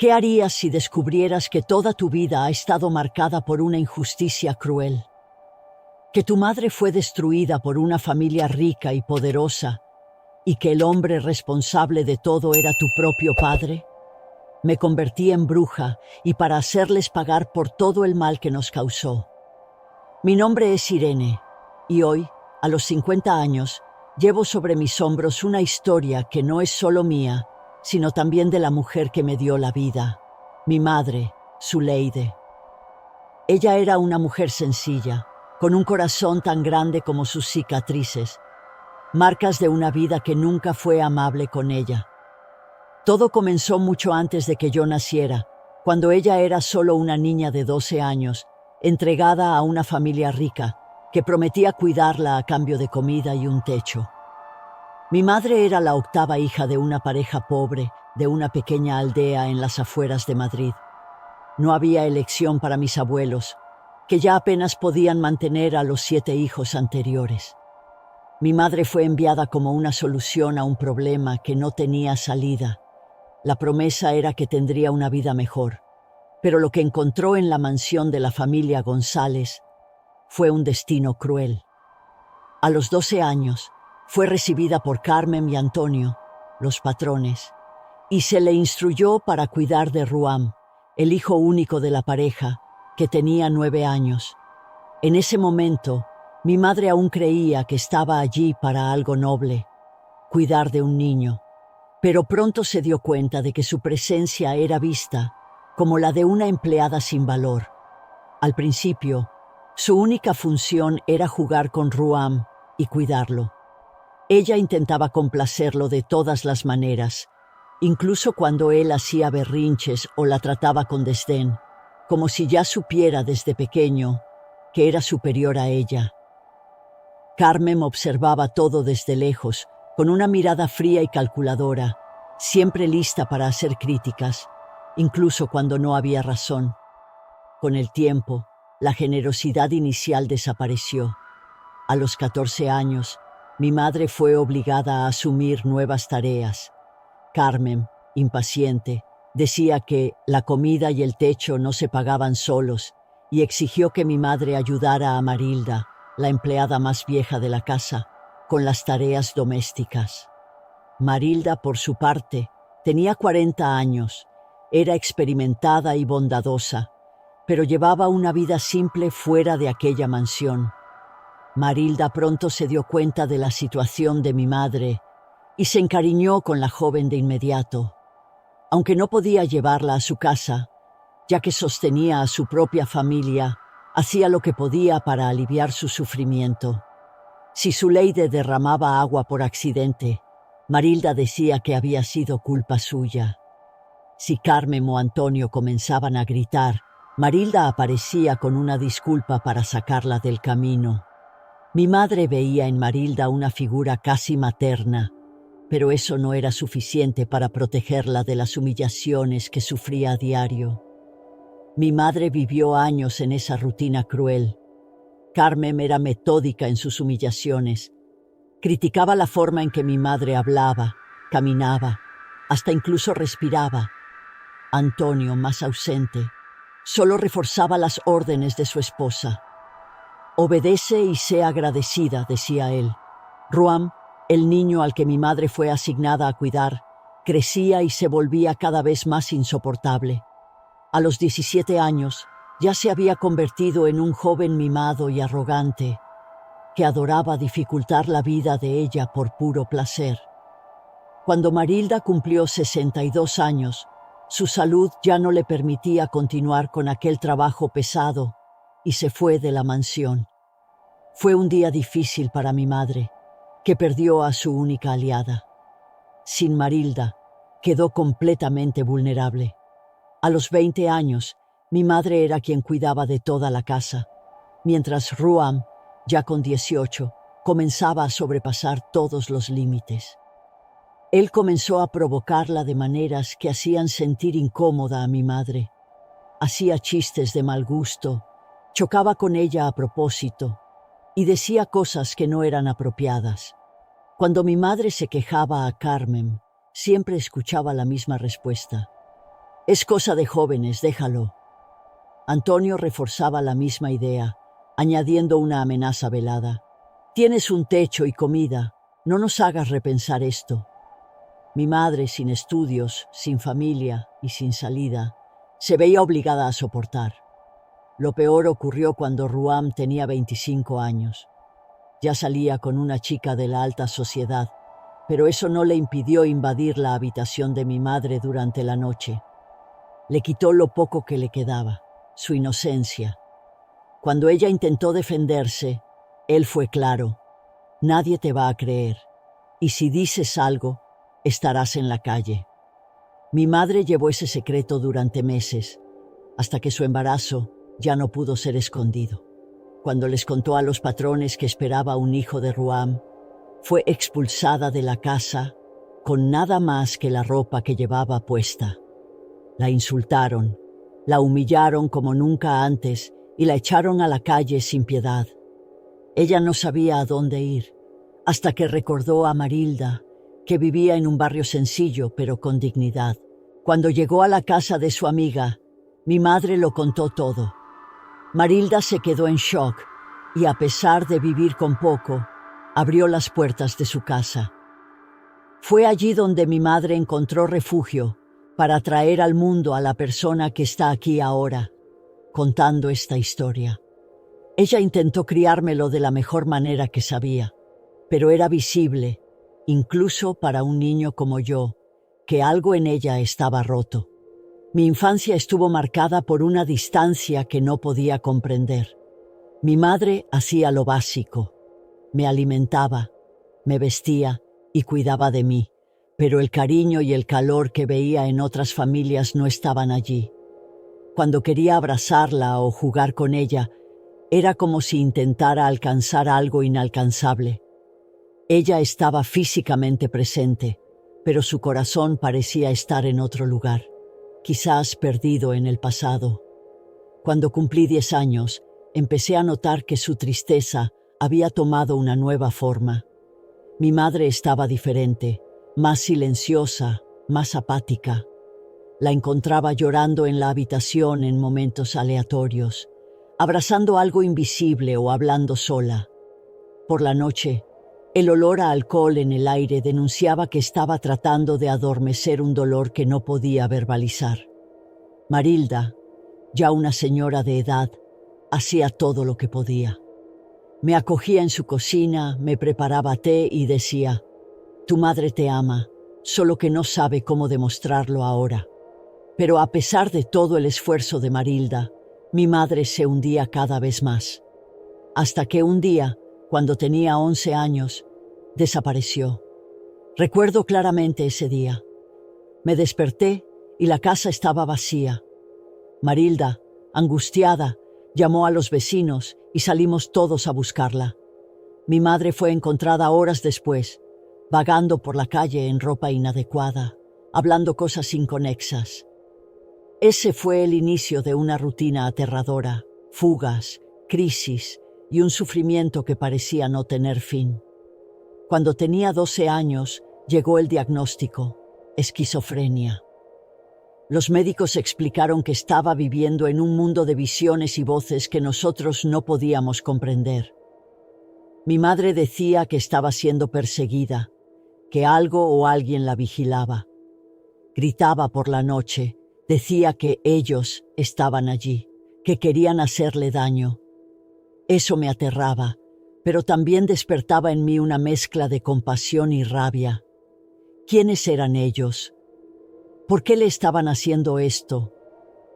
¿Qué harías si descubrieras que toda tu vida ha estado marcada por una injusticia cruel? Que tu madre fue destruida por una familia rica y poderosa y que el hombre responsable de todo era tu propio padre. Me convertí en bruja y para hacerles pagar por todo el mal que nos causó. Mi nombre es Irene y hoy, a los 50 años, llevo sobre mis hombros una historia que no es solo mía, sino también de la mujer que me dio la vida, mi madre, Zuleide. Ella era una mujer sencilla, con un corazón tan grande como sus cicatrices, marcas de una vida que nunca fue amable con ella. Todo comenzó mucho antes de que yo naciera, cuando ella era solo una niña de 12 años, entregada a una familia rica, que prometía cuidarla a cambio de comida y un techo. Mi madre era la octava hija de una pareja pobre, de una pequeña aldea en las afueras de Madrid. No había elección para mis abuelos, que ya apenas podían mantener a los 7 hijos anteriores. Mi madre fue enviada como una solución a un problema que no tenía salida. La promesa era que tendría una vida mejor, pero lo que encontró en la mansión de la familia González fue un destino cruel. A los 12 años, fue recibida por Carmen y Antonio, los patrones, y se le instruyó para cuidar de Ruam, el hijo único de la pareja, que tenía 9 años. En ese momento, mi madre aún creía que estaba allí para algo noble, cuidar de un niño, pero pronto se dio cuenta de que su presencia era vista como la de una empleada sin valor. Al principio, su única función era jugar con Ruam y cuidarlo. Ella intentaba complacerlo de todas las maneras, incluso cuando él hacía berrinches o la trataba con desdén, como si ya supiera desde pequeño que era superior a ella. Carmen observaba todo desde lejos, con una mirada fría y calculadora, siempre lista para hacer críticas, incluso cuando no había razón. Con el tiempo, la generosidad inicial desapareció. A los 14 años, mi madre fue obligada a asumir nuevas tareas. Carmen, impaciente, decía que la comida y el techo no se pagaban solos y exigió que mi madre ayudara a Marilda, la empleada más vieja de la casa, con las tareas domésticas. Marilda, por su parte, tenía 40 años, era experimentada y bondadosa, pero llevaba una vida simple fuera de aquella mansión. Marilda pronto se dio cuenta de la situación de mi madre y se encariñó con la joven de inmediato. Aunque no podía llevarla a su casa, ya que sostenía a su propia familia, hacía lo que podía para aliviar su sufrimiento. Si Zuleide derramaba agua por accidente, Marilda decía que había sido culpa suya. Si Carmen o Antonio comenzaban a gritar, Marilda aparecía con una disculpa para sacarla del camino. Mi madre veía en Marilda una figura casi materna, pero eso no era suficiente para protegerla de las humillaciones que sufría a diario. Mi madre vivió años en esa rutina cruel. Carmen era metódica en sus humillaciones. Criticaba la forma en que mi madre hablaba, caminaba, hasta incluso respiraba. Antonio, más ausente, solo reforzaba las órdenes de su esposa. «Obedece y sé agradecida», decía él. Ruam, el niño al que mi madre fue asignada a cuidar, crecía y se volvía cada vez más insoportable. A los 17 años, ya se había convertido en un joven mimado y arrogante, que adoraba dificultar la vida de ella por puro placer. Cuando Marilda cumplió 62 años, su salud ya no le permitía continuar con aquel trabajo pesado y se fue de la mansión. Fue un día difícil para mi madre, que perdió a su única aliada. Sin Marilda, quedó completamente vulnerable. A los 20 años, mi madre era quien cuidaba de toda la casa, mientras Ruam, ya con 18, comenzaba a sobrepasar todos los límites. Él comenzó a provocarla de maneras que hacían sentir incómoda a mi madre. Hacía chistes de mal gusto, chocaba con ella a propósito y decía cosas que no eran apropiadas. Cuando mi madre se quejaba a Carmen, siempre escuchaba la misma respuesta. Es cosa de jóvenes, déjalo. Antonio reforzaba la misma idea, añadiendo una amenaza velada. Tienes un techo y comida, no nos hagas repensar esto. Mi madre, sin estudios, sin familia y sin salida, se veía obligada a soportar. Lo peor ocurrió cuando Ruam tenía 25 años. Ya salía con una chica de la alta sociedad, pero eso no le impidió invadir la habitación de mi madre durante la noche. Le quitó lo poco que le quedaba, su inocencia. Cuando ella intentó defenderse, él fue claro: nadie te va a creer, y si dices algo, estarás en la calle. Mi madre llevó ese secreto durante meses, hasta que su embarazo ya no pudo ser escondido. Cuando les contó a los patrones que esperaba un hijo de Ruam, fue expulsada de la casa con nada más que la ropa que llevaba puesta. La insultaron, la humillaron como nunca antes y la echaron a la calle sin piedad. Ella no sabía a dónde ir, hasta que recordó a Marilda, que vivía en un barrio sencillo pero con dignidad. Cuando llegó a la casa de su amiga, mi madre lo contó todo. Marilda se quedó en shock y, a pesar de vivir con poco, abrió las puertas de su casa. Fue allí donde mi madre encontró refugio para traer al mundo a la persona que está aquí ahora, contando esta historia. Ella intentó criármelo de la mejor manera que sabía, pero era visible, incluso para un niño como yo, que algo en ella estaba roto. Mi infancia estuvo marcada por una distancia que no podía comprender. Mi madre hacía lo básico. Me alimentaba, me vestía y cuidaba de mí, pero el cariño y el calor que veía en otras familias no estaban allí. Cuando quería abrazarla o jugar con ella, era como si intentara alcanzar algo inalcanzable. Ella estaba físicamente presente, pero su corazón parecía estar en otro lugar, quizás perdido en el pasado. Cuando cumplí 10 años, empecé a notar que su tristeza había tomado una nueva forma. Mi madre estaba diferente, más silenciosa, más apática. La encontraba llorando en la habitación en momentos aleatorios, abrazando algo invisible o hablando sola. Por la noche, el olor a alcohol en el aire denunciaba que estaba tratando de adormecer un dolor que no podía verbalizar. Marilda, ya una señora de edad, hacía todo lo que podía. Me acogía en su cocina, me preparaba té y decía: «Tu madre te ama, solo que no sabe cómo demostrarlo ahora». Pero a pesar de todo el esfuerzo de Marilda, mi madre se hundía cada vez más. Hasta que un día, cuando tenía 11 años, desapareció. Recuerdo claramente ese día. Me desperté y la casa estaba vacía. Marilda, angustiada, llamó a los vecinos y salimos todos a buscarla. Mi madre fue encontrada horas después, vagando por la calle en ropa inadecuada, hablando cosas inconexas. Ese fue el inicio de una rutina aterradora, fugas, crisis y un sufrimiento que parecía no tener fin. Cuando tenía 12 años, llegó el diagnóstico: esquizofrenia. Los médicos explicaron que estaba viviendo en un mundo de visiones y voces que nosotros no podíamos comprender. Mi madre decía que estaba siendo perseguida, que algo o alguien la vigilaba. Gritaba por la noche, decía que ellos estaban allí, que querían hacerle daño. Eso me aterraba, pero también despertaba en mí una mezcla de compasión y rabia. ¿Quiénes eran ellos? ¿Por qué le estaban haciendo esto?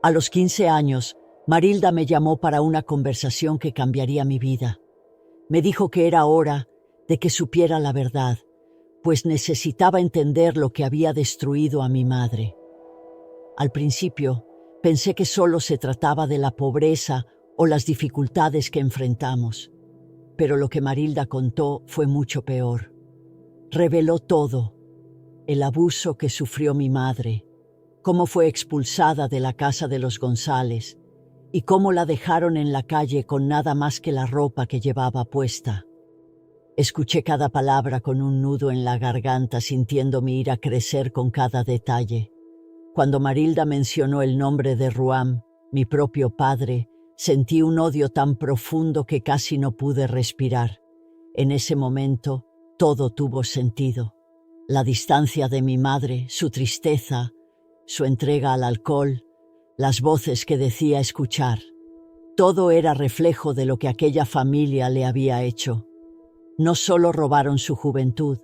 A los 15 años, Marilda me llamó para una conversación que cambiaría mi vida. Me dijo que era hora de que supiera la verdad, pues necesitaba entender lo que había destruido a mi madre. Al principio, pensé que solo se trataba de la pobreza o las dificultades que enfrentamos, pero lo que Marilda contó fue mucho peor. Reveló todo: el abuso que sufrió mi madre, cómo fue expulsada de la casa de los González y cómo la dejaron en la calle con nada más que la ropa que llevaba puesta. Escuché cada palabra con un nudo en la garganta, sintiendo mi ira crecer con cada detalle. Cuando Marilda mencionó el nombre de Ruam, mi propio padre, sentí un odio tan profundo que casi no pude respirar. En ese momento, todo tuvo sentido. La distancia de mi madre, su tristeza, su entrega al alcohol, las voces que decía escuchar. Todo era reflejo de lo que aquella familia le había hecho. No solo robaron su juventud,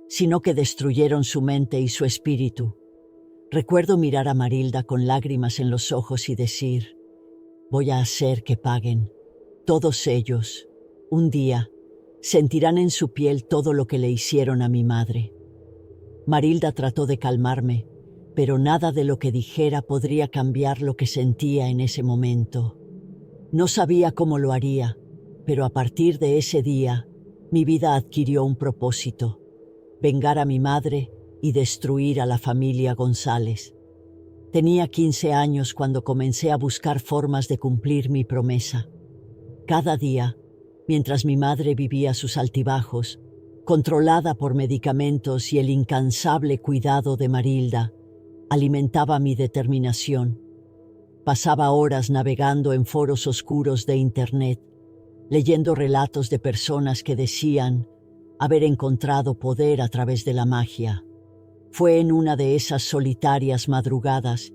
sino que destruyeron su mente y su espíritu. Recuerdo mirar a Marilda con lágrimas en los ojos y decir: voy a hacer que paguen. Todos ellos, un día, sentirán en su piel todo lo que le hicieron a mi madre. Marilda trató de calmarme, pero nada de lo que dijera podría cambiar lo que sentía en ese momento. No sabía cómo lo haría, pero a partir de ese día, mi vida adquirió un propósito: vengar a mi madre y destruir a la familia González. Tenía 15 años cuando comencé a buscar formas de cumplir mi promesa. Cada día, mientras mi madre vivía sus altibajos, controlada por medicamentos y el incansable cuidado de Marilda, alimentaba mi determinación. Pasaba horas navegando en foros oscuros de Internet, leyendo relatos de personas que decían haber encontrado poder a través de la magia. Fue en una de esas solitarias madrugadas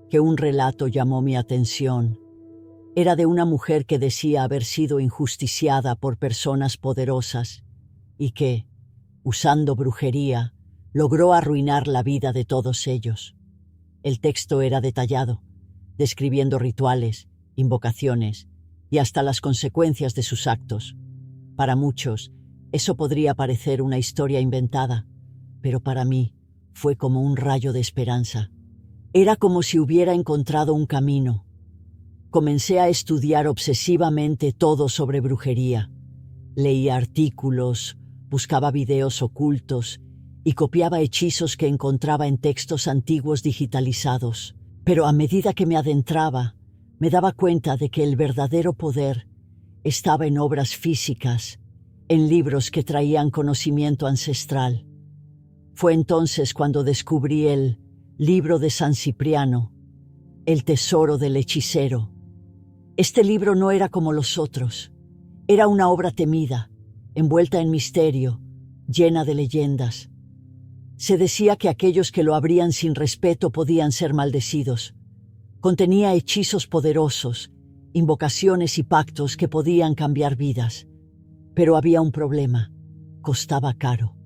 que un relato llamó mi atención. Era de una mujer que decía haber sido injusticiada por personas poderosas y que, usando brujería, logró arruinar la vida de todos ellos. El texto era detallado, describiendo rituales, invocaciones y hasta las consecuencias de sus actos. Para muchos, eso podría parecer una historia inventada, pero para mí fue como un rayo de esperanza. Era como si hubiera encontrado un camino. Comencé a estudiar obsesivamente todo sobre brujería. Leía artículos, buscaba videos ocultos y copiaba hechizos que encontraba en textos antiguos digitalizados. Pero a medida que me adentraba, me daba cuenta de que el verdadero poder estaba en obras físicas, en libros que traían conocimiento ancestral. Fue entonces cuando descubrí el libro de San Cipriano, El tesoro del hechicero. Este libro no era como los otros. Era una obra temida, envuelta en misterio, llena de leyendas. Se decía que aquellos que lo abrían sin respeto podían ser maldecidos. Contenía hechizos poderosos, invocaciones y pactos que podían cambiar vidas. Pero había un problema: costaba caro.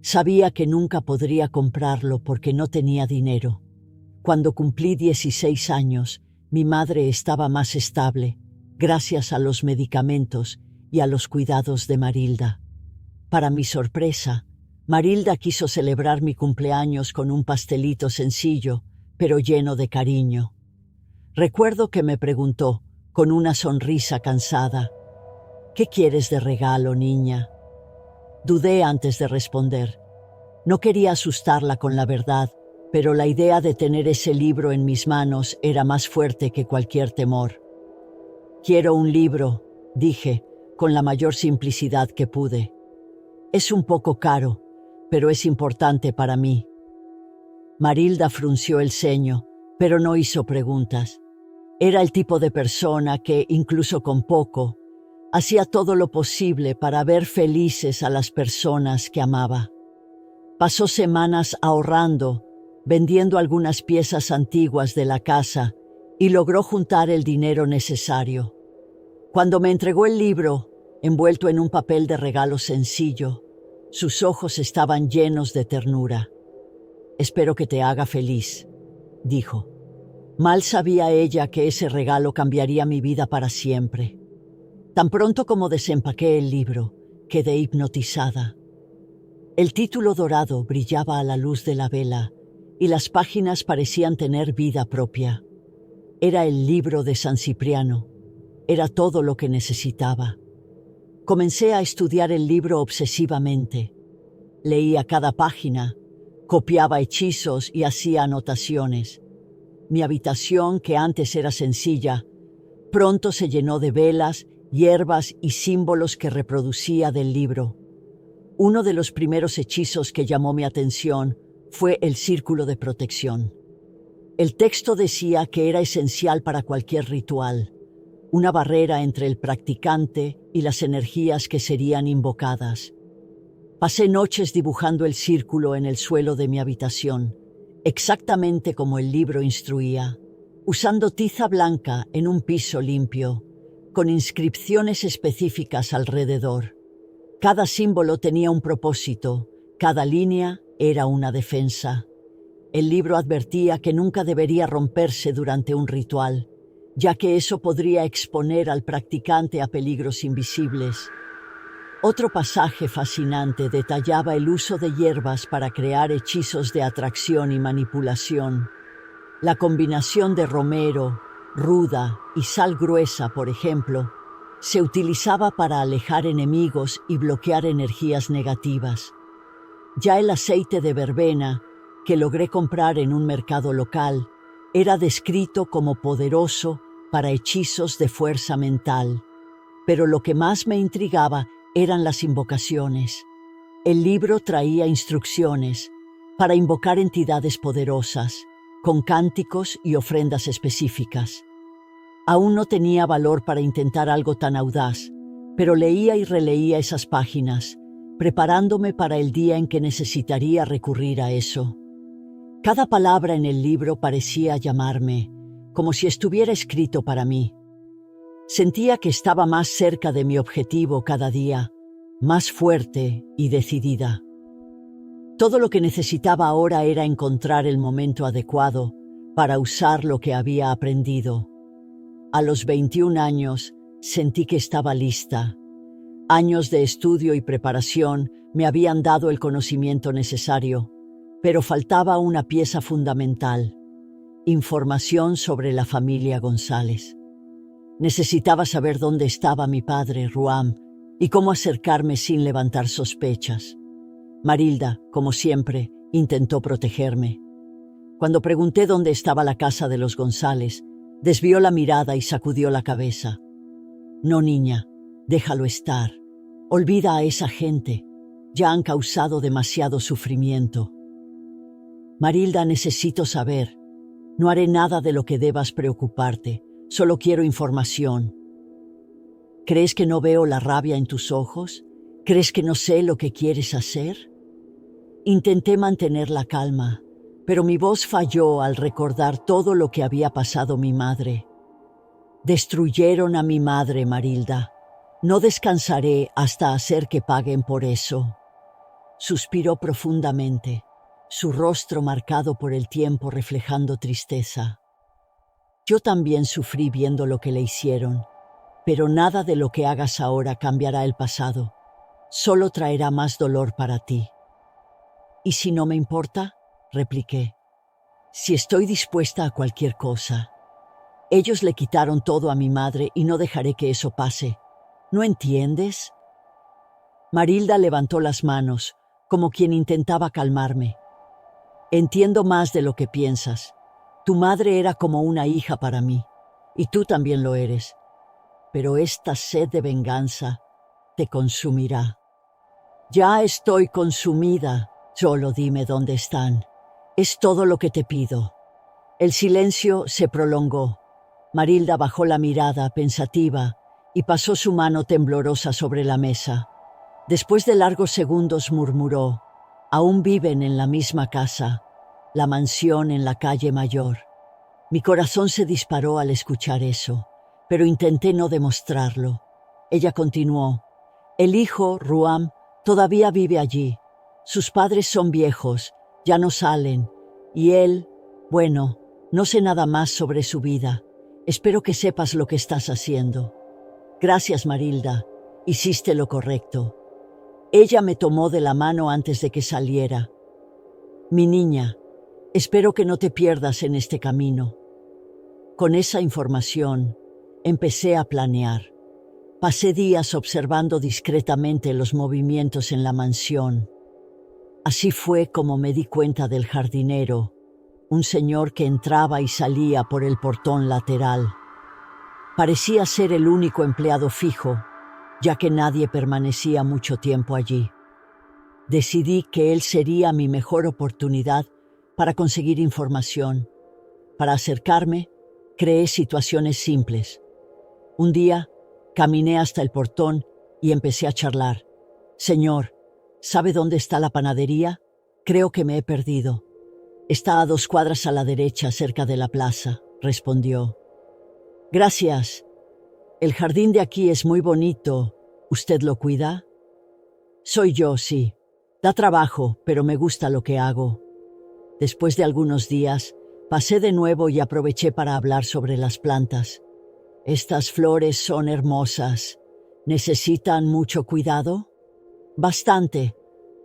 Sabía que nunca podría comprarlo porque no tenía dinero. Cuando cumplí 16 años, mi madre estaba más estable, gracias a los medicamentos y a los cuidados de Marilda. Para mi sorpresa, Marilda quiso celebrar mi cumpleaños con un pastelito sencillo, pero lleno de cariño. Recuerdo que me preguntó, con una sonrisa cansada: ¿qué quieres de regalo, niña? Dudé antes de responder. No quería asustarla con la verdad, pero la idea de tener ese libro en mis manos era más fuerte que cualquier temor. Quiero un libro, dije, con la mayor simplicidad que pude. Es un poco caro, pero es importante para mí. Marilda frunció el ceño, pero no hizo preguntas. Era el tipo de persona que, incluso con poco, hacía todo lo posible para ver felices a las personas que amaba. Pasó semanas ahorrando, vendiendo algunas piezas antiguas de la casa y logró juntar el dinero necesario. Cuando me entregó el libro, envuelto en un papel de regalo sencillo, sus ojos estaban llenos de ternura. «Espero que te haga feliz», dijo. Mal sabía ella que ese regalo cambiaría mi vida para siempre. Tan pronto como desempaqué el libro, quedé hipnotizada. El título dorado brillaba a la luz de la vela y las páginas parecían tener vida propia. Era el libro de San Cipriano. Era todo lo que necesitaba. Comencé a estudiar el libro obsesivamente. Leía cada página, copiaba hechizos y hacía anotaciones. Mi habitación, que antes era sencilla, pronto se llenó de velas, hierbas y símbolos que reproducía del libro. Uno de los primeros hechizos que llamó mi atención fue el círculo de protección. El texto decía que era esencial para cualquier ritual, una barrera entre el practicante y las energías que serían invocadas. Pasé noches dibujando el círculo en el suelo de mi habitación, exactamente como el libro instruía, usando tiza blanca en un piso limpio, con inscripciones específicas alrededor. Cada símbolo tenía un propósito, cada línea era una defensa. El libro advertía que nunca debería romperse durante un ritual, ya que eso podría exponer al practicante a peligros invisibles. Otro pasaje fascinante detallaba el uso de hierbas para crear hechizos de atracción y manipulación. La combinación de romero, ruda y sal gruesa, por ejemplo, se utilizaba para alejar enemigos y bloquear energías negativas. Ya el aceite de verbena, que logré comprar en un mercado local, era descrito como poderoso para hechizos de fuerza mental. Pero lo que más me intrigaba eran las invocaciones. El libro traía instrucciones para invocar entidades poderosas, con cánticos y ofrendas específicas. Aún no tenía valor para intentar algo tan audaz, pero leía y releía esas páginas, preparándome para el día en que necesitaría recurrir a eso. Cada palabra en el libro parecía llamarme, como si estuviera escrito para mí. Sentía que estaba más cerca de mi objetivo cada día, más fuerte y decidida. Todo lo que necesitaba ahora era encontrar el momento adecuado para usar lo que había aprendido. A los 21 años sentí que estaba lista. Años de estudio y preparación me habían dado el conocimiento necesario, pero faltaba una pieza fundamental: información sobre la familia González. Necesitaba saber dónde estaba mi padre, Ruam, y cómo acercarme sin levantar sospechas. Marilda, como siempre, intentó protegerme. Cuando pregunté dónde estaba la casa de los González, desvió la mirada y sacudió la cabeza. No, niña, déjalo estar. Olvida a esa gente. Ya han causado demasiado sufrimiento. Marilda, necesito saber. No haré nada de lo que debas preocuparte. Solo quiero información. ¿Crees que no veo la rabia en tus ojos? ¿Crees que no sé lo que quieres hacer? Intenté mantener la calma, pero mi voz falló al recordar todo lo que había pasado mi madre. Destruyeron a mi madre, Marilda. No descansaré hasta hacer que paguen por eso. Suspiró profundamente, su rostro marcado por el tiempo reflejando tristeza. Yo también sufrí viendo lo que le hicieron, pero nada de lo que hagas ahora cambiará el pasado. Solo traerá más dolor para ti. ¿Y si no me importa?, repliqué. Si estoy dispuesta a cualquier cosa. Ellos le quitaron todo a mi madre y no dejaré que eso pase. ¿No entiendes? Marilda levantó las manos, como quien intentaba calmarme. Entiendo más de lo que piensas. Tu madre era como una hija para mí, y tú también lo eres. Pero esta sed de venganza te consumirá. Ya estoy consumida. Solo dime dónde están. Es todo lo que te pido. El silencio se prolongó. Marilda bajó la mirada, pensativa, y pasó su mano temblorosa sobre la mesa. Después de largos segundos murmuró: «Aún viven en la misma casa, la mansión en la calle Mayor». Mi corazón se disparó al escuchar eso, pero intenté no demostrarlo. Ella continuó: «El hijo, Ruam, todavía vive allí. Sus padres son viejos, ya no salen, y él, bueno, no sé nada más sobre su vida. Espero que sepas lo que estás haciendo». Gracias, Marilda, hiciste lo correcto. Ella me tomó de la mano antes de que saliera. Mi niña, espero que no te pierdas en este camino. Con esa información, empecé a planear. Pasé días observando discretamente los movimientos en la mansión. Así fue como me di cuenta del jardinero, un señor que entraba y salía por el portón lateral. Parecía ser el único empleado fijo, ya que nadie permanecía mucho tiempo allí. Decidí que él sería mi mejor oportunidad para conseguir información. Para acercarme, creé situaciones simples. Un día, caminé hasta el portón y empecé a charlar. «Señor, ¿sabe dónde está la panadería? Creo que me he perdido». «Está a 2 cuadras a la derecha, cerca de la plaza», respondió. «Gracias. El jardín de aquí es muy bonito. ¿Usted lo cuida?» «Soy yo, sí. Da trabajo, pero me gusta lo que hago». Después de algunos días, pasé de nuevo y aproveché para hablar sobre las plantas. «Estas flores son hermosas. ¿Necesitan mucho cuidado?» «Bastante.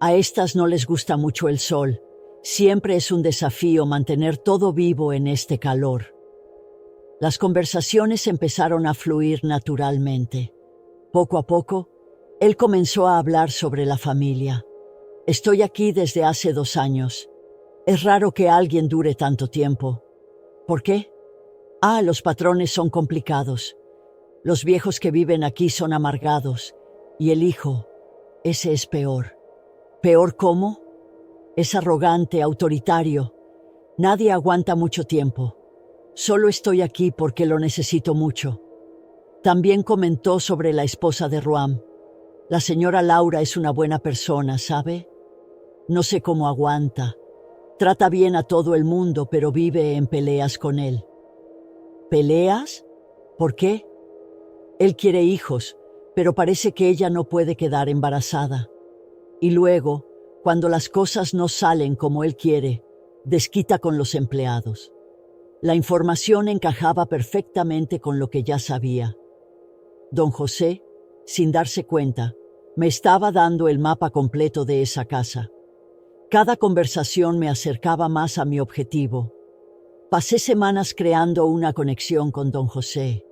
A estas no les gusta mucho el sol. Siempre es un desafío mantener todo vivo en este calor». Las conversaciones empezaron a fluir naturalmente. Poco a poco, él comenzó a hablar sobre la familia. «Estoy aquí desde hace 2 años. Es raro que alguien dure tanto tiempo». «¿Por qué?» «Los patrones son complicados. Los viejos que viven aquí son amargados. Y el hijo, ese es peor». «¿Peor cómo?» «Es arrogante, autoritario. Nadie aguanta mucho tiempo. Solo estoy aquí porque lo necesito mucho». También comentó sobre la esposa de Ruam. «La señora Laura es una buena persona, ¿sabe? No sé cómo aguanta. Trata bien a todo el mundo, pero vive en peleas con él». «¿Peleas? ¿Por qué?» «Él quiere hijos, pero parece que ella no puede quedar embarazada. Y luego, cuando las cosas no salen como él quiere, desquita con los empleados». La información encajaba perfectamente con lo que ya sabía. Don José, sin darse cuenta, me estaba dando el mapa completo de esa casa. Cada conversación me acercaba más a mi objetivo. Pasé semanas creando una conexión con don José.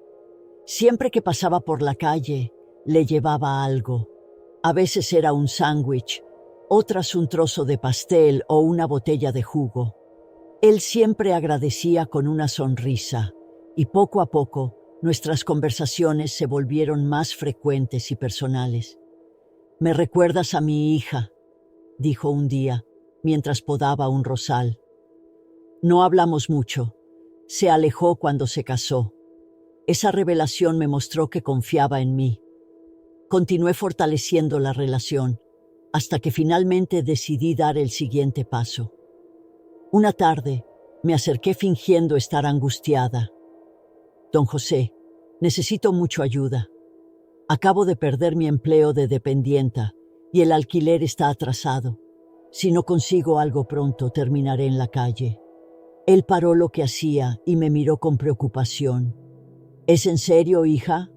Siempre que pasaba por la calle, le llevaba algo. A veces era un sándwich, otras un trozo de pastel o una botella de jugo. Él siempre agradecía con una sonrisa, y poco a poco nuestras conversaciones se volvieron más frecuentes y personales. «Me recuerdas a mi hija», dijo un día, mientras podaba un rosal. No hablamos mucho. Se alejó cuando se casó. Esa revelación me mostró que confiaba en mí. Continué fortaleciendo la relación, hasta que finalmente decidí dar el siguiente paso. Una tarde, me acerqué fingiendo estar angustiada. «Don José, necesito mucha ayuda. Acabo de perder mi empleo de dependienta y el alquiler está atrasado. Si no consigo algo pronto, terminaré en la calle». Él paró lo que hacía y me miró con preocupación. «¿Es en serio, hija?»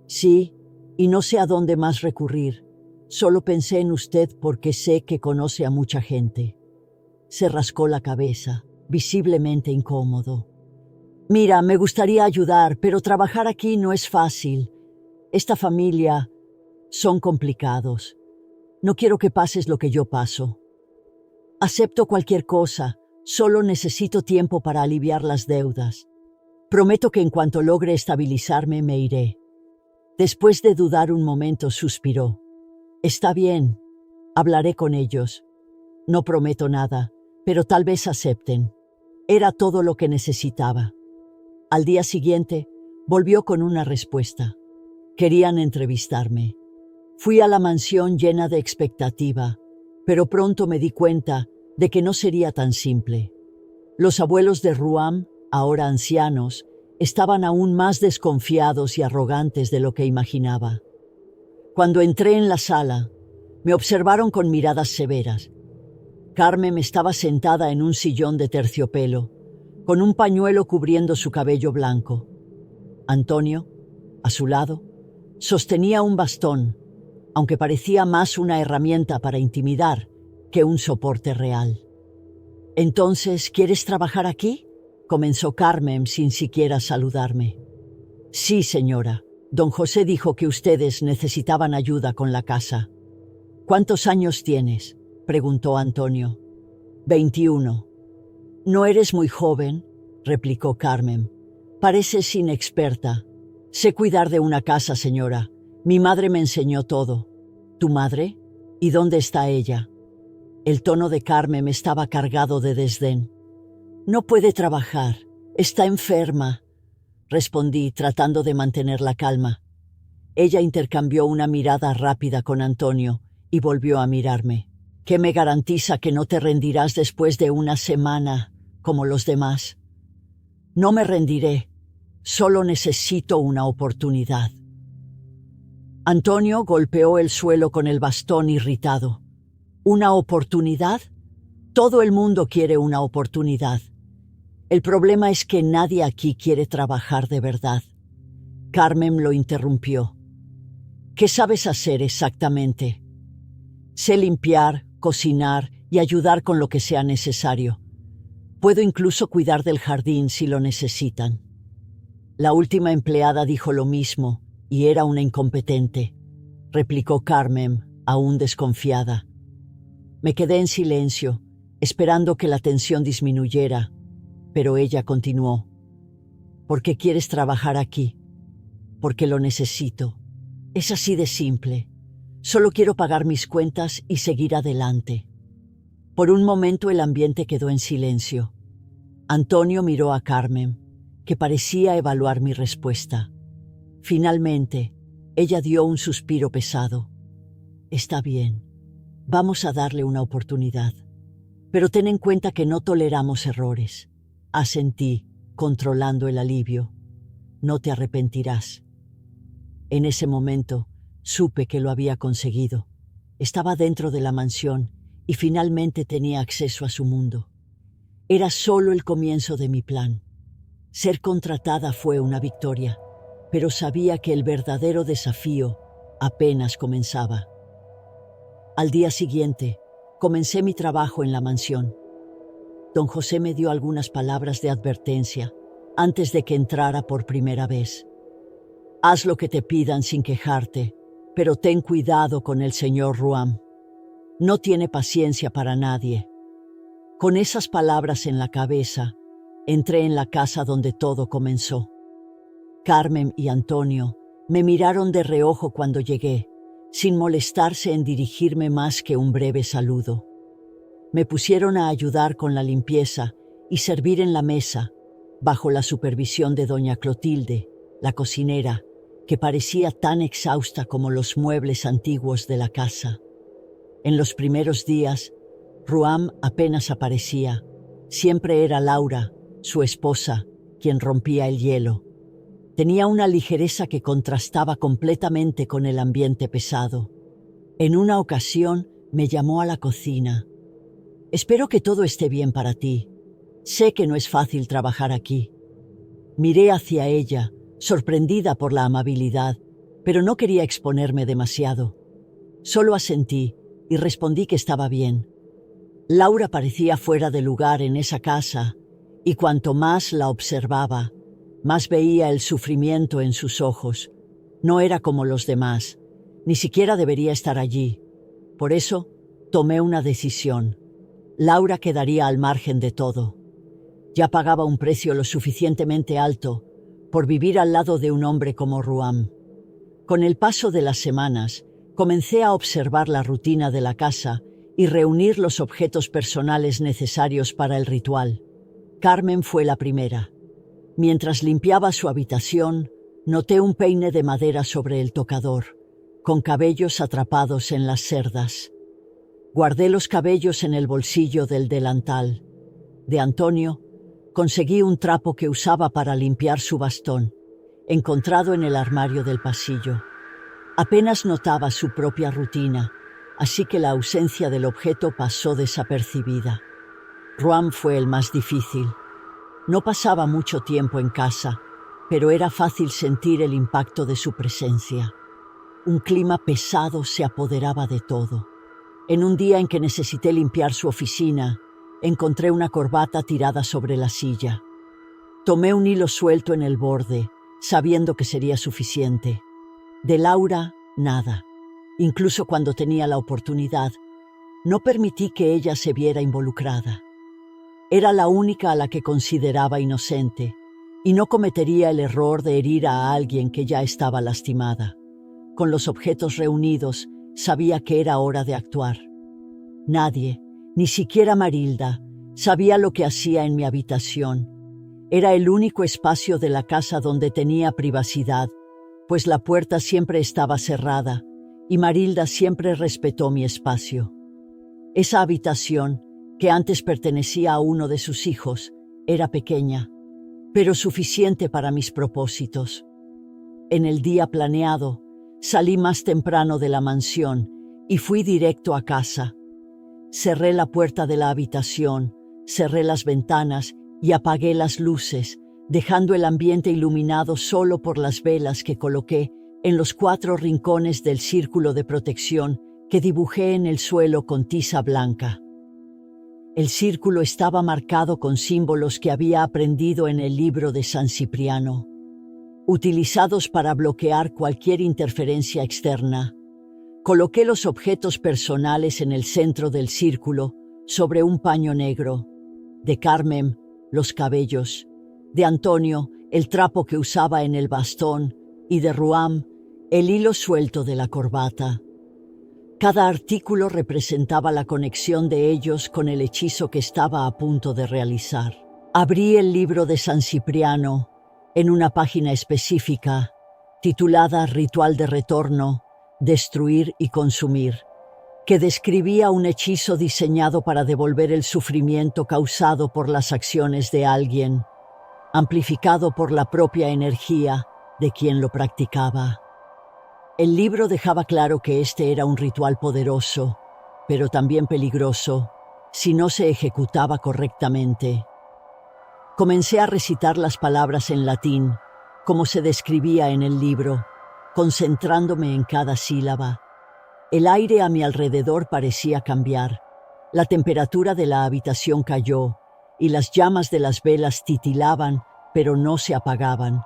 «Sí, y no sé a dónde más recurrir. Solo pensé en usted porque sé que conoce a mucha gente». Se rascó la cabeza, visiblemente incómodo. «Mira, me gustaría ayudar, pero trabajar aquí no es fácil. Esta familia son complicados. No quiero que pases lo que yo paso. Acepto cualquier cosa, solo necesito tiempo para aliviar las deudas. Prometo que en cuanto logre estabilizarme me iré». Después de dudar un momento, suspiró. «Está bien, hablaré con ellos. No prometo nada, pero tal vez acepten». Era todo lo que necesitaba. Al día siguiente, volvió con una respuesta. Querían entrevistarme. Fui a la mansión llena de expectativa, pero pronto me di cuenta de que no sería tan simple. Los abuelos de Ruam, ahora ancianos, estaban aún más desconfiados y arrogantes de lo que imaginaba. Cuando entré en la sala, me observaron con miradas severas. Carmen estaba sentada en un sillón de terciopelo, con un pañuelo cubriendo su cabello blanco. Antonio, a su lado, sostenía un bastón, aunque parecía más una herramienta para intimidar que un soporte real. «¿Entonces quieres trabajar aquí?», comenzó Carmen sin siquiera saludarme. «Sí, señora. Don José dijo que ustedes necesitaban ayuda con la casa». «¿Cuántos años tienes?», preguntó Antonio. 21. «No eres muy joven», replicó Carmen. «Pareces inexperta. Sé cuidar de una casa, señora. Mi madre me enseñó todo». «¿Tu madre? ¿Y dónde está ella?». El tono de Carmen estaba cargado de desdén. «No puede trabajar. Está enferma, respondí, tratando de mantener la calma. Ella intercambió una mirada rápida con Antonio y volvió a mirarme. ¿Qué me garantiza que no te rendirás después de una semana como los demás? No me rendiré, solo necesito una oportunidad. Antonio golpeó el suelo con el bastón irritado. ¿Una oportunidad? Todo el mundo quiere una oportunidad. El problema es que nadie aquí quiere trabajar de verdad. Carmen lo interrumpió. ¿Qué sabes hacer exactamente? Sé limpiar, cocinar y ayudar con lo que sea necesario. Puedo incluso cuidar del jardín si lo necesitan. La última empleada dijo lo mismo y era una incompetente, replicó Carmen, aún desconfiada. Me quedé en silencio, esperando que la tensión disminuyera, pero ella continuó. ¿Por qué quieres trabajar aquí? Porque lo necesito. Es así de simple. Solo quiero pagar mis cuentas y seguir adelante. Por un momento el ambiente quedó en silencio. Antonio miró a Carmen, que parecía evaluar mi respuesta. Finalmente, ella dio un suspiro pesado. Está bien, vamos a darle una oportunidad. Pero ten en cuenta que no toleramos errores. Asentí, controlando el alivio. No te arrepentirás. En ese momento, supe que lo había conseguido. Estaba dentro de la mansión y finalmente tenía acceso a su mundo. Era solo el comienzo de mi plan. Ser contratada fue una victoria, pero sabía que el verdadero desafío apenas comenzaba. Al día siguiente, comencé mi trabajo en la mansión. Don José me dio algunas palabras de advertencia antes de que entrara por primera vez. Haz lo que te pidan sin quejarte, pero ten cuidado con el señor Ruam. No tiene paciencia para nadie. Con esas palabras en la cabeza, entré en la casa donde todo comenzó. Carmen y Antonio me miraron de reojo cuando llegué, sin molestarse en dirigirme más que un breve saludo. Me pusieron a ayudar con la limpieza y servir en la mesa, bajo la supervisión de doña Clotilde, la cocinera, que parecía tan exhausta como los muebles antiguos de la casa. En los primeros días, Ruam apenas aparecía. Siempre era Laura, su esposa, quien rompía el hielo. Tenía una ligereza que contrastaba completamente con el ambiente pesado. En una ocasión me llamó a la cocina. Espero que todo esté bien para ti. Sé que no es fácil trabajar aquí. Miré hacia ella, sorprendida por la amabilidad, pero no quería exponerme demasiado. Solo asentí y respondí que estaba bien. Laura parecía fuera de lugar en esa casa, y cuanto más la observaba, más veía el sufrimiento en sus ojos. No era como los demás, ni siquiera debería estar allí. Por eso, tomé una decisión. Laura quedaría al margen de todo. Ya pagaba un precio lo suficientemente alto por vivir al lado de un hombre como Ruam. Con el paso de las semanas, comencé a observar la rutina de la casa y reunir los objetos personales necesarios para el ritual. Carmen fue la primera. Mientras limpiaba su habitación, noté un peine de madera sobre el tocador, con cabellos atrapados en las cerdas. Guardé los cabellos en el bolsillo del delantal. De Antonio, conseguí un trapo que usaba para limpiar su bastón, encontrado en el armario del pasillo. Apenas notaba su propia rutina, así que la ausencia del objeto pasó desapercibida. Ruam fue el más difícil. No pasaba mucho tiempo en casa, pero era fácil sentir el impacto de su presencia. Un clima pesado se apoderaba de todo. En un día en que necesité limpiar su oficina, encontré una corbata tirada sobre la silla. Tomé un hilo suelto en el borde, sabiendo que sería suficiente. De Laura, nada. Incluso cuando tenía la oportunidad, no permití que ella se viera involucrada. Era la única a la que consideraba inocente, y no cometería el error de herir a alguien que ya estaba lastimada. Con los objetos reunidos, sabía que era hora de actuar. Nadie, ni siquiera Marilda, sabía lo que hacía en mi habitación. Era el único espacio de la casa donde tenía privacidad, pues la puerta siempre estaba cerrada y Marilda siempre respetó mi espacio. Esa habitación, que antes pertenecía a uno de sus hijos, era pequeña, pero suficiente para mis propósitos. En el día planeado, salí más temprano de la mansión y fui directo a casa. Cerré la puerta de la habitación, cerré las ventanas y apagué las luces, dejando el ambiente iluminado solo por las velas que coloqué en los 4 rincones del círculo de protección que dibujé en el suelo con tiza blanca. El círculo estaba marcado con símbolos que había aprendido en el libro de San Cipriano, utilizados para bloquear cualquier interferencia externa. Coloqué los objetos personales en el centro del círculo sobre un paño negro. De Carmen, los cabellos. De Antonio, el trapo que usaba en el bastón. Y de Ruam, el hilo suelto de la corbata. Cada artículo representaba la conexión de ellos con el hechizo que estaba a punto de realizar. Abrí el libro de San Cipriano en una página específica, titulada Ritual de Retorno, Destruir y Consumir, que describía un hechizo diseñado para devolver el sufrimiento causado por las acciones de alguien, amplificado por la propia energía de quien lo practicaba. El libro dejaba claro que este era un ritual poderoso, pero también peligroso, si no se ejecutaba correctamente. Comencé a recitar las palabras en latín, como se describía en el libro, concentrándome en cada sílaba. El aire a mi alrededor parecía cambiar. La temperatura de la habitación cayó, y las llamas de las velas titilaban, pero no se apagaban.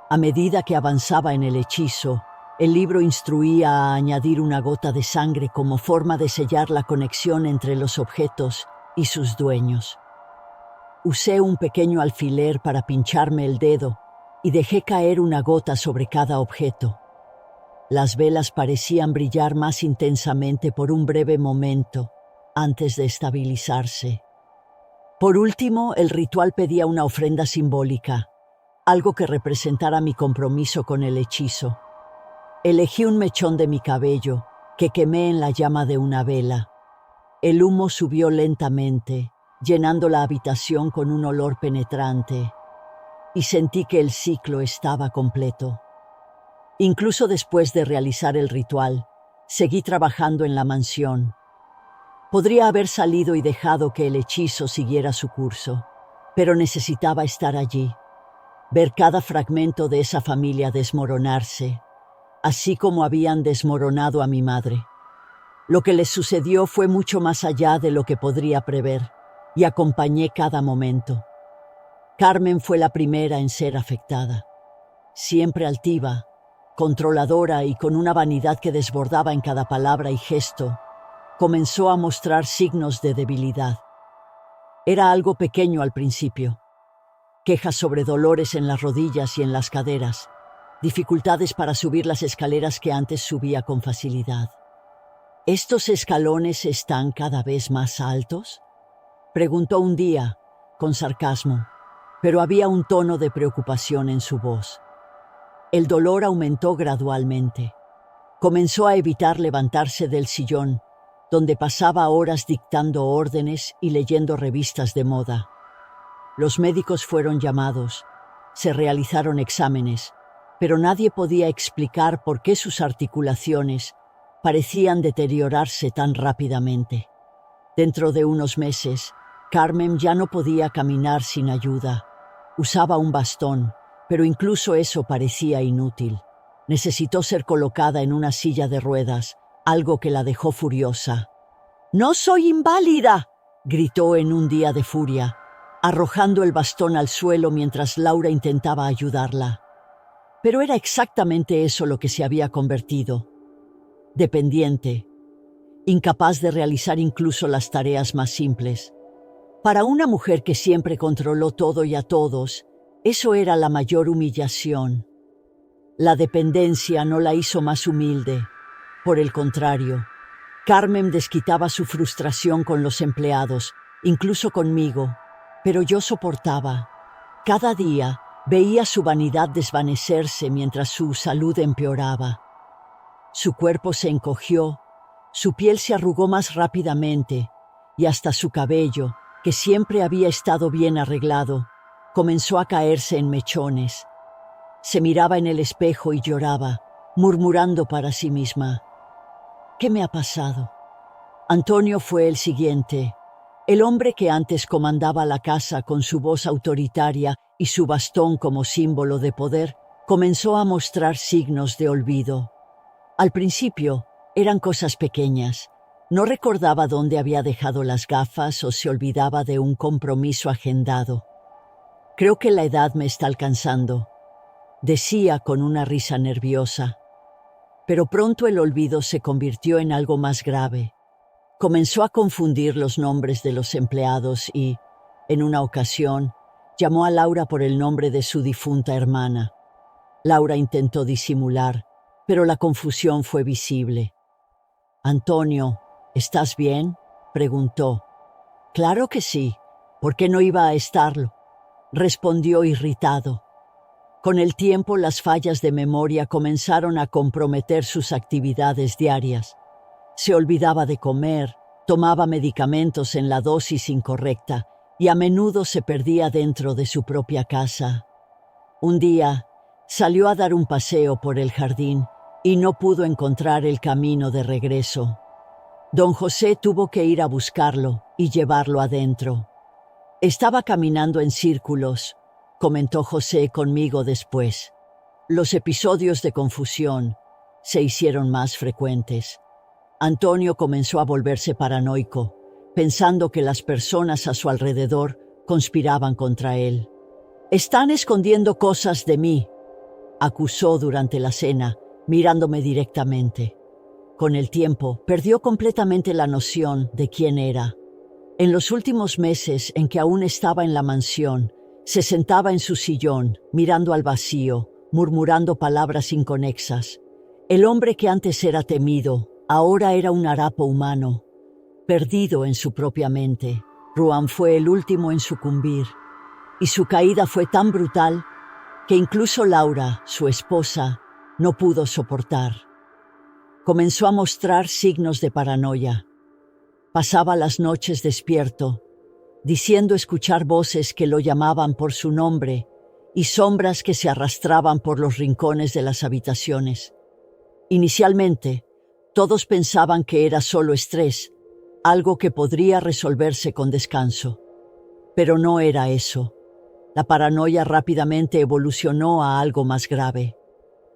A medida que avanzaba en el hechizo, el libro instruía a añadir una gota de sangre como forma de sellar la conexión entre los objetos y sus dueños. Usé un pequeño alfiler para pincharme el dedo y dejé caer una gota sobre cada objeto. Las velas parecían brillar más intensamente por un breve momento antes de estabilizarse. Por último, el ritual pedía una ofrenda simbólica, algo que representara mi compromiso con el hechizo. Elegí un mechón de mi cabello, que quemé en la llama de una vela. El humo subió lentamente, llenando la habitación con un olor penetrante, y sentí que el ciclo estaba completo. Incluso después de realizar el ritual, seguí trabajando en la mansión. Podría haber salido y dejado que el hechizo siguiera su curso, pero necesitaba estar allí, ver cada fragmento de esa familia desmoronarse, así como habían desmoronado a mi madre. Lo que les sucedió fue mucho más allá de lo que podría prever, y acompañé cada momento. Carmen fue la primera en ser afectada. Siempre altiva, controladora y con una vanidad que desbordaba en cada palabra y gesto, comenzó a mostrar signos de debilidad. Era algo pequeño al principio. Quejas sobre dolores en las rodillas y en las caderas, dificultades para subir las escaleras que antes subía con facilidad. ¿Estos escalones están cada vez más altos?, preguntó un día, con sarcasmo, pero había un tono de preocupación en su voz. El dolor aumentó gradualmente. Comenzó a evitar levantarse del sillón, donde pasaba horas dictando órdenes y leyendo revistas de moda. Los médicos fueron llamados, se realizaron exámenes, pero nadie podía explicar por qué sus articulaciones parecían deteriorarse tan rápidamente. Dentro de unos meses, Carmen ya no podía caminar sin ayuda. Usaba un bastón, pero incluso eso parecía inútil. Necesitó ser colocada en una silla de ruedas, algo que la dejó furiosa. «¡No soy inválida!», gritó en un día de furia, arrojando el bastón al suelo mientras Laura intentaba ayudarla. Pero era exactamente eso lo que se había convertido. Dependiente, incapaz de realizar incluso las tareas más simples. Para una mujer que siempre controló todo y a todos, eso era la mayor humillación. La dependencia no la hizo más humilde. Por el contrario, Carmen desquitaba su frustración con los empleados, incluso conmigo, pero yo soportaba. Cada día veía su vanidad desvanecerse mientras su salud empeoraba. Su cuerpo se encogió, su piel se arrugó más rápidamente y hasta su cabello, que siempre había estado bien arreglado, comenzó a caerse en mechones. Se miraba en el espejo y lloraba, murmurando para sí misma: ¿qué me ha pasado? Antonio fue el siguiente. El hombre que antes comandaba la casa con su voz autoritaria y su bastón como símbolo de poder, comenzó a mostrar signos de olvido. Al principio eran cosas pequeñas. No recordaba dónde había dejado las gafas o se olvidaba de un compromiso agendado. «Creo que la edad me está alcanzando», decía con una risa nerviosa. Pero pronto el olvido se convirtió en algo más grave. Comenzó a confundir los nombres de los empleados y, en una ocasión, llamó a Laura por el nombre de su difunta hermana. Laura intentó disimular, pero la confusión fue visible. «Antonio, ¿estás bien?», preguntó. «Claro que sí. ¿Por qué no iba a estarlo?», respondió irritado. Con el tiempo, las fallas de memoria comenzaron a comprometer sus actividades diarias. Se olvidaba de comer, tomaba medicamentos en la dosis incorrecta y a menudo se perdía dentro de su propia casa. Un día, salió a dar un paseo por el jardín y no pudo encontrar el camino de regreso. Don José tuvo que ir a buscarlo y llevarlo adentro. «Estaba caminando en círculos», comentó José conmigo después. Los episodios de confusión se hicieron más frecuentes. Antonio comenzó a volverse paranoico, pensando que las personas a su alrededor conspiraban contra él. «Están escondiendo cosas de mí», acusó durante la cena, mirándome directamente. Con el tiempo, perdió completamente la noción de quién era. En los últimos meses en que aún estaba en la mansión, se sentaba en su sillón, mirando al vacío, murmurando palabras inconexas. El hombre que antes era temido, ahora era un harapo humano, perdido en su propia mente. Ruan fue el último en sucumbir, y su caída fue tan brutal que incluso Laura, su esposa, no pudo soportar. Comenzó a mostrar signos de paranoia. Pasaba las noches despierto, diciendo escuchar voces que lo llamaban por su nombre y sombras que se arrastraban por los rincones de las habitaciones. Inicialmente, todos pensaban que era solo estrés, algo que podría resolverse con descanso. Pero no era eso. La paranoia rápidamente evolucionó a algo más grave.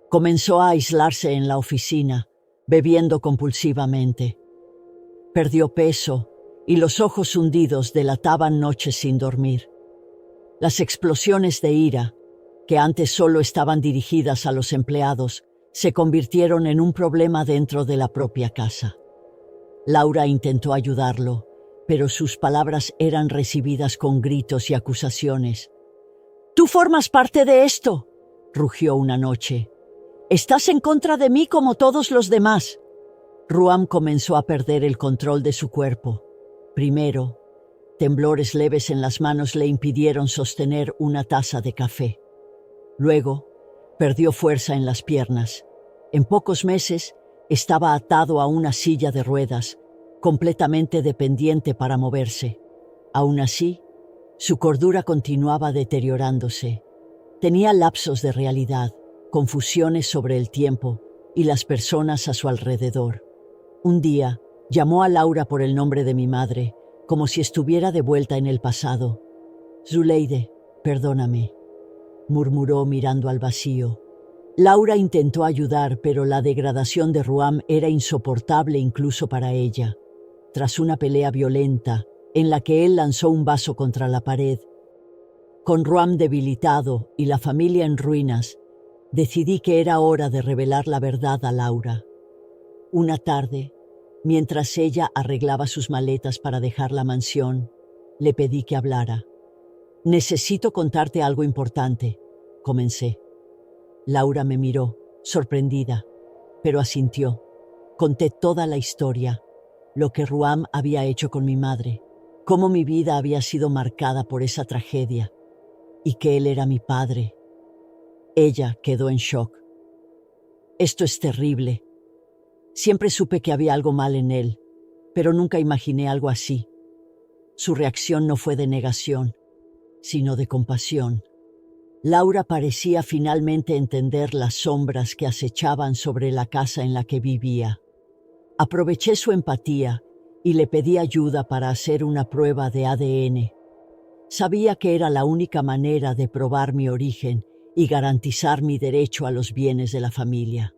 Comenzó a aislarse en la oficina, bebiendo compulsivamente. Perdió peso y los ojos hundidos delataban noches sin dormir. Las explosiones de ira, que antes solo estaban dirigidas a los empleados, se convirtieron en un problema dentro de la propia casa. Laura intentó ayudarlo, pero sus palabras eran recibidas con gritos y acusaciones. «Tú formas parte de esto», rugió una noche. «Estás en contra de mí como todos los demás». Ruam comenzó a perder el control de su cuerpo. Primero, temblores leves en las manos le impidieron sostener una taza de café. Luego, perdió fuerza en las piernas. En pocos meses, estaba atado a una silla de ruedas, completamente dependiente para moverse. Aún así, su cordura continuaba deteriorándose. Tenía lapsos de realidad, confusiones sobre el tiempo y las personas a su alrededor. Un día, llamó a Laura por el nombre de mi madre, como si estuviera de vuelta en el pasado. «Zuleide, perdóname», murmuró mirando al vacío. Laura intentó ayudar, pero la degradación de Ruam era insoportable incluso para ella. Tras una pelea violenta, en la que él lanzó un vaso contra la pared, con Ruam debilitado y la familia en ruinas, decidí que era hora de revelar la verdad a Laura. Una tarde, mientras ella arreglaba sus maletas para dejar la mansión, le pedí que hablara. «Necesito contarte algo importante», comencé. Laura me miró, sorprendida, pero asintió. Conté toda la historia, lo que Ruam había hecho con mi madre, cómo mi vida había sido marcada por esa tragedia. y que él era mi padre. Ella quedó en shock. Esto es terrible. Siempre supe que había algo mal en él, pero nunca imaginé algo así. Su reacción no fue de negación, sino de compasión. Laura parecía finalmente entender las sombras que acechaban sobre la casa en la que vivía. Aproveché su empatía y le pedí ayuda para hacer una prueba de ADN. Sabía que era la única manera de probar mi origen y garantizar mi derecho a los bienes de la familia.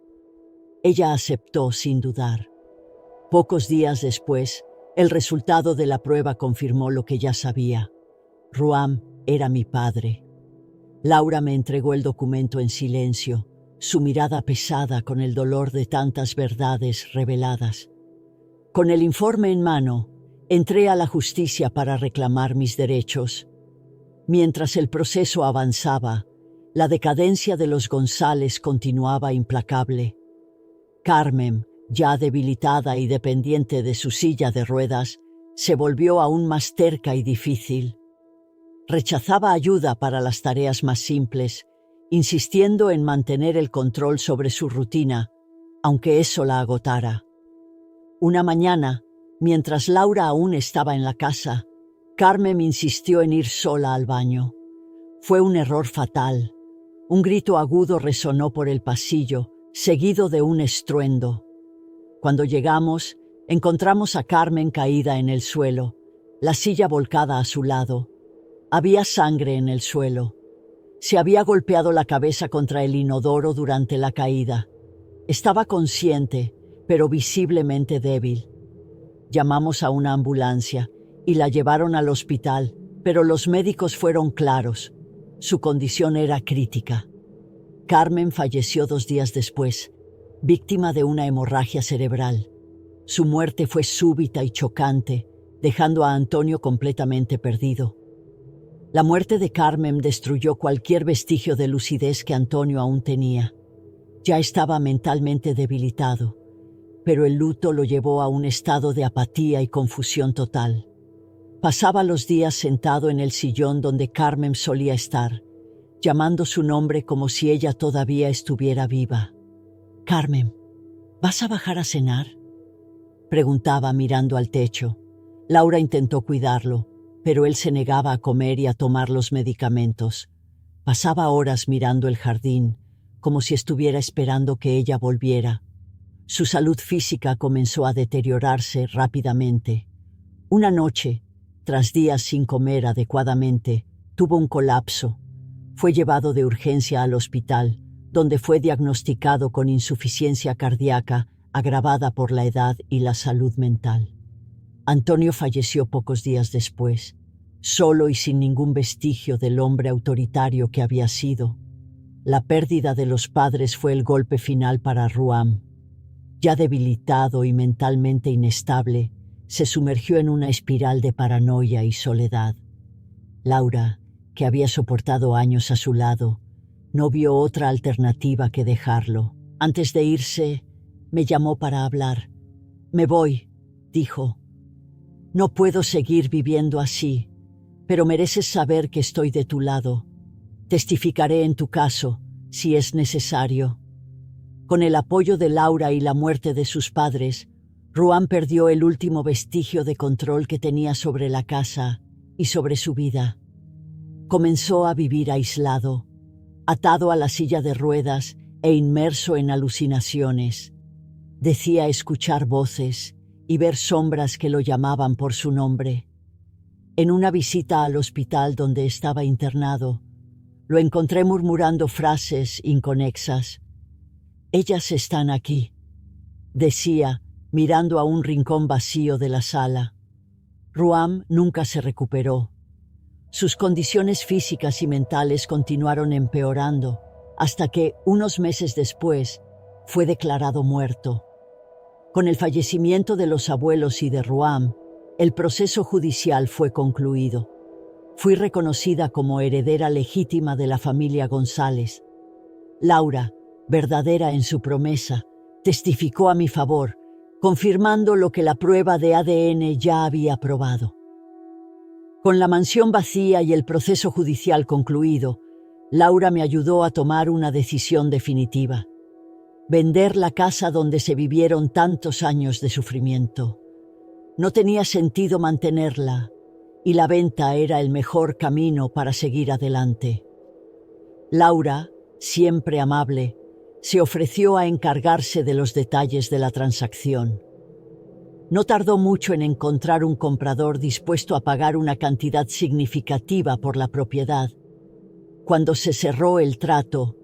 Ella aceptó sin dudar. Pocos días después, el resultado de la prueba confirmó lo que ya sabía. Ruam era mi padre. Laura me entregó el documento en silencio, su mirada pesada con el dolor de tantas verdades reveladas. Con el informe en mano, entré a la justicia para reclamar mis derechos. Mientras el proceso avanzaba, la decadencia de los González continuaba implacable. Carmen, ya debilitada y dependiente de su silla de ruedas, se volvió aún más terca y difícil. Rechazaba ayuda para las tareas más simples, insistiendo en mantener el control sobre su rutina, aunque eso la agotara. Una mañana, mientras Laura aún estaba en la casa, Carmen insistió en ir sola al baño. Fue un error fatal. Un grito agudo resonó por el pasillo, seguido de un estruendo. Cuando llegamos, encontramos a Carmen caída en el suelo, la silla volcada a su lado. Había sangre en el suelo. Se había golpeado la cabeza contra el inodoro durante la caída. Estaba consciente, pero visiblemente débil. Llamamos a una ambulancia y la llevaron al hospital, pero los médicos fueron claros. Su condición era crítica. Carmen falleció 2 días después, víctima de una hemorragia cerebral. Su muerte fue súbita y chocante, dejando a Antonio completamente perdido. La muerte de Carmen destruyó cualquier vestigio de lucidez que Antonio aún tenía. Ya estaba mentalmente debilitado, pero el luto lo llevó a un estado de apatía y confusión total. Pasaba los días sentado en el sillón donde Carmen solía estar, llamando su nombre como si ella todavía estuviera viva. «Carmen, ¿vas a bajar a cenar?», preguntaba mirando al techo. Laura intentó cuidarlo, pero él se negaba a comer y a tomar los medicamentos. Pasaba horas mirando el jardín, como si estuviera esperando que ella volviera. Su salud física comenzó a deteriorarse rápidamente. Una noche, tras días sin comer adecuadamente, tuvo un colapso. Fue llevado de urgencia al hospital, donde fue diagnosticado con insuficiencia cardíaca agravada por la edad y la salud mental. Antonio falleció pocos días después, solo y sin ningún vestigio del hombre autoritario que había sido. La pérdida de los padres fue el golpe final para Ruam. Ya debilitado y mentalmente inestable, se sumergió en una espiral de paranoia y soledad. Laura, que había soportado años a su lado, no vio otra alternativa que dejarlo. Antes de irse, me llamó para hablar. «Me voy», dijo. «No puedo seguir viviendo así, pero mereces saber que estoy de tu lado. Testificaré en tu caso, si es necesario». Con el apoyo de Laura y la muerte de sus padres, Ruam perdió el último vestigio de control que tenía sobre la casa y sobre su vida. Comenzó a vivir aislado, atado a la silla de ruedas e inmerso en alucinaciones. Decía escuchar voces y ver sombras que lo llamaban por su nombre. En una visita al hospital donde estaba internado, lo encontré murmurando frases inconexas. «Ellas están aquí», decía, mirando a un rincón vacío de la sala. Ruam nunca se recuperó. Sus condiciones físicas y mentales continuaron empeorando, hasta que, unos meses después, fue declarado muerto. Con el fallecimiento de los abuelos y de Ruam, el proceso judicial fue concluido. Fui reconocida como heredera legítima de la familia González. Laura, verdadera en su promesa, testificó a mi favor, confirmando lo que la prueba de ADN ya había probado. Con la mansión vacía y el proceso judicial concluido, Laura me ayudó a tomar una decisión definitiva: vender la casa donde se vivieron tantos años de sufrimiento. No tenía sentido mantenerla, y la venta era el mejor camino para seguir adelante. Laura, siempre amable, se ofreció a encargarse de los detalles de la transacción. No tardó mucho en encontrar un comprador dispuesto a pagar una cantidad significativa por la propiedad. Cuando se cerró el trato,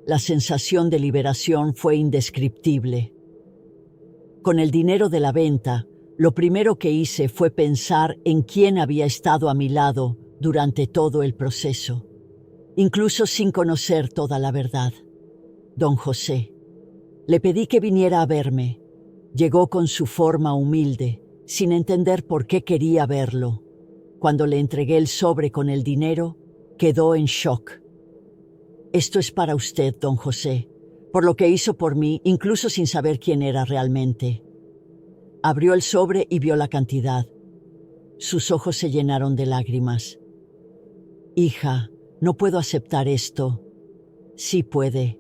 la sensación de liberación fue indescriptible. Con el dinero de la venta, lo primero que hice fue pensar en quién había estado a mi lado durante todo el proceso, incluso sin conocer toda la verdad: don José. Le pedí que viniera a verme. Llegó con su forma humilde, sin entender por qué quería verlo. Cuando le entregué el sobre con el dinero, quedó en shock. «Esto es para usted, don José, por lo que hizo por mí, incluso sin saber quién era realmente». Abrió el sobre y vio la cantidad. Sus ojos se llenaron de lágrimas. «Hija, no puedo aceptar esto». «Sí puede.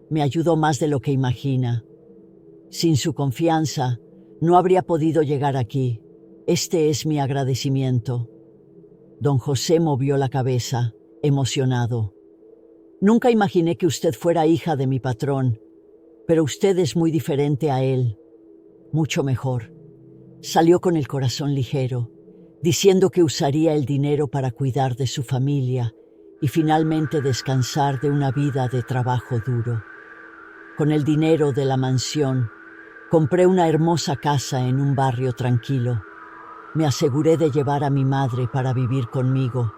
Me ayudó más de lo que imagina. Sin su confianza, no habría podido llegar aquí. Este es mi agradecimiento». Don José movió la cabeza, emocionado. «Nunca imaginé que usted fuera hija de mi patrón, pero usted es muy diferente a él. Mucho mejor». Salió con el corazón ligero, diciendo que usaría el dinero para cuidar de su familia y finalmente descansar de una vida de trabajo duro. Con el dinero de la mansión, compré una hermosa casa en un barrio tranquilo. Me aseguré de llevar a mi madre para vivir conmigo.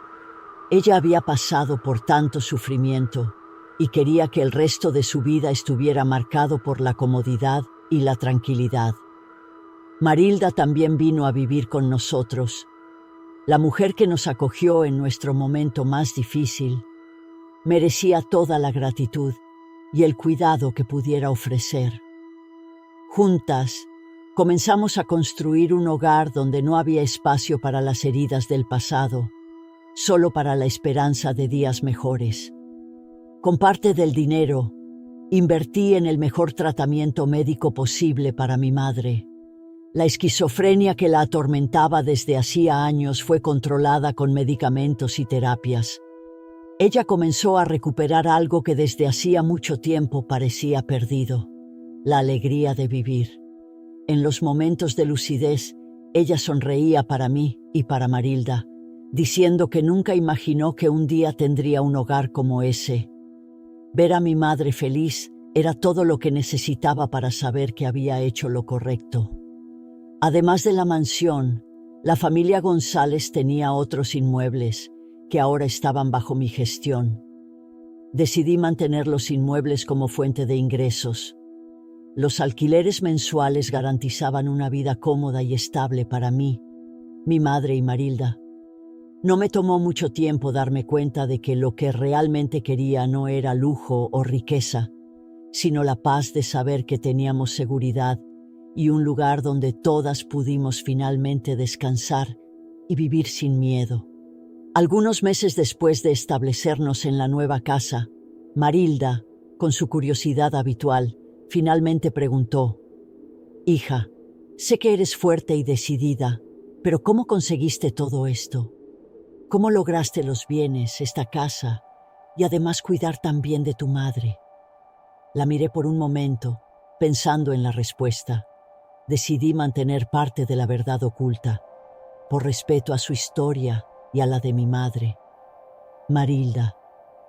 Ella había pasado por tanto sufrimiento y quería que el resto de su vida estuviera marcado por la comodidad y la tranquilidad. Marilda también vino a vivir con nosotros, la mujer que nos acogió en nuestro momento más difícil. Merecía toda la gratitud y el cuidado que pudiera ofrecer. Juntas, comenzamos a construir un hogar donde no había espacio para las heridas del pasado, solo para la esperanza de días mejores. Con parte del dinero, invertí en el mejor tratamiento médico posible para mi madre. La esquizofrenia que la atormentaba desde hacía años fue controlada con medicamentos y terapias. Ella comenzó a recuperar algo que desde hacía mucho tiempo parecía perdido: la alegría de vivir. En los momentos de lucidez, ella sonreía para mí y para Marilda, diciendo que nunca imaginó que un día tendría un hogar como ese. Ver a mi madre feliz era todo lo que necesitaba para saber que había hecho lo correcto. Además de la mansión, la familia González tenía otros inmuebles que ahora estaban bajo mi gestión. Decidí mantener los inmuebles como fuente de ingresos. Los alquileres mensuales garantizaban una vida cómoda y estable para mí, mi madre y Marilda. No me tomó mucho tiempo darme cuenta de que lo que realmente quería no era lujo o riqueza, sino la paz de saber que teníamos seguridad y un lugar donde todas pudimos finalmente descansar y vivir sin miedo. Algunos meses después de establecernos en la nueva casa, Marilda, con su curiosidad habitual, finalmente preguntó: «Hija, sé que eres fuerte y decidida, pero ¿cómo conseguiste todo esto? ¿Cómo lograste los bienes, esta casa, y además cuidar tan bien de tu madre?» La miré por un momento, pensando en la respuesta. Decidí mantener parte de la verdad oculta, por respeto a su historia y a la de mi madre. «Marilda,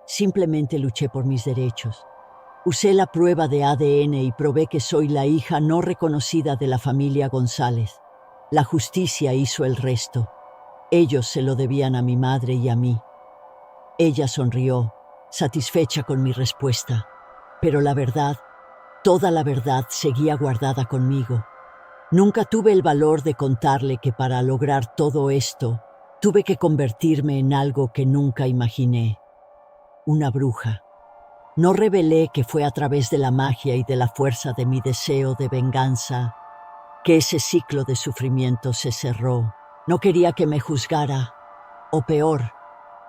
simplemente luché por mis derechos. Usé la prueba de ADN y probé que soy la hija no reconocida de la familia González. La justicia hizo el resto. Ellos se lo debían a mi madre y a mí». Ella sonrió, satisfecha con mi respuesta, pero la verdad, toda la verdad, seguía guardada conmigo. Nunca tuve el valor de contarle que para lograr todo esto, tuve que convertirme en algo que nunca imaginé: una bruja. No revelé que fue a través de la magia y de la fuerza de mi deseo de venganza que ese ciclo de sufrimiento se cerró. No quería que me juzgara, o peor,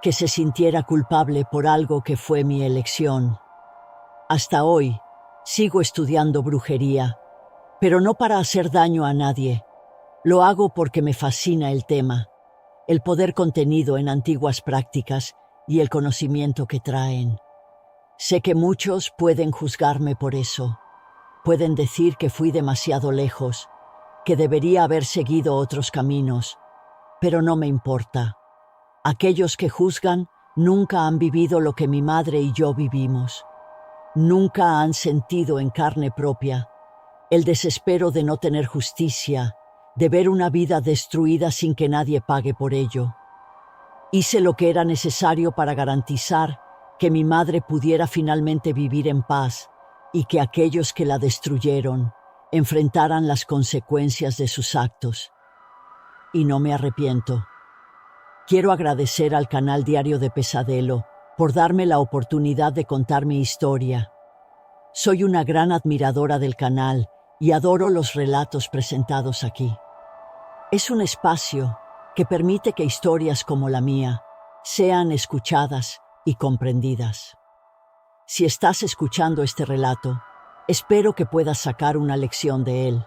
que se sintiera culpable por algo que fue mi elección. Hasta hoy, sigo estudiando brujería, pero no para hacer daño a nadie. Lo hago porque me fascina el tema, el poder contenido en antiguas prácticas y el conocimiento que traen. Sé que muchos pueden juzgarme por eso. Pueden decir que fui demasiado lejos, que debería haber seguido otros caminos, pero no me importa. Aquellos que juzgan nunca han vivido lo que mi madre y yo vivimos. Nunca han sentido en carne propia el desespero de no tener justicia, de ver una vida destruida sin que nadie pague por ello. Hice lo que era necesario para garantizar que mi madre pudiera finalmente vivir en paz y que aquellos que la destruyeron enfrentaran las consecuencias de sus actos. Y no me arrepiento. Quiero agradecer al canal Diario de Pesadelo por darme la oportunidad de contar mi historia. Soy una gran admiradora del canal y adoro los relatos presentados aquí. Es un espacio que permite que historias como la mía sean escuchadas y comprendidas. Si estás escuchando este relato, espero que puedas sacar una lección de él.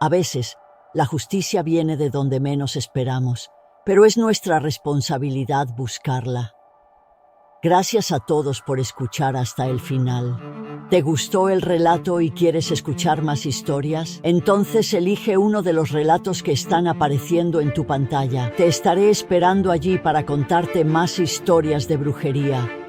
A veces, la justicia viene de donde menos esperamos, pero es nuestra responsabilidad buscarla. Gracias a todos por escuchar hasta el final. ¿Te gustó el relato y quieres escuchar más historias? Entonces elige uno de los relatos que están apareciendo en tu pantalla. Te estaré esperando allí para contarte más historias de brujería.